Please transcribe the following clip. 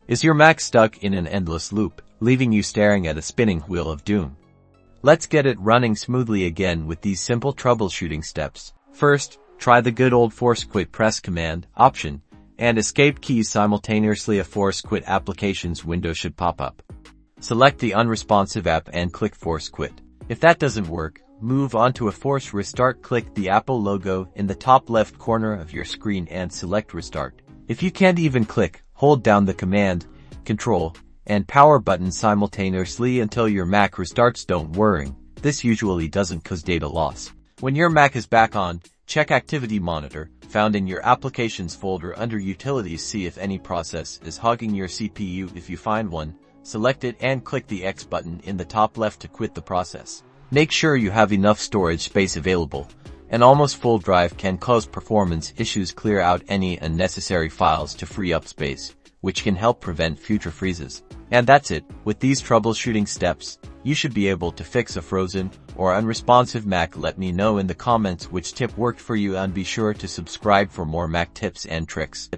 Is your Mac stuck in an endless loop, leaving you staring at a spinning wheel of doom? Let's get it running smoothly again with these simple troubleshooting steps. First, try the good old force quit. Press Command, Option, and Escape keys simultaneously. A force quit applications window should pop up. Select the unresponsive app and click Force Quit. If that doesn't work, move on to a force restart. Click the Apple logo in the top left corner of your screen and select Restart. If you can't even click, hold down the Command, Control, and Power buttons simultaneously until your Mac restarts. Don't worry, this usually doesn't cause data loss. When your Mac is back on, check Activity Monitor, found in your Applications folder under Utilities. See if any process is hogging your CPU. If you find one, select it and click the X button in the top left to quit the process. Make sure you have enough storage space available. An almost full drive can cause performance issues. Clear out any unnecessary files to free up space, which can help prevent future freezes. And that's it. With these troubleshooting steps, you should be able to fix a frozen or unresponsive Mac. Let me know in the comments which tip worked for you, and be sure to subscribe for more Mac tips and tricks.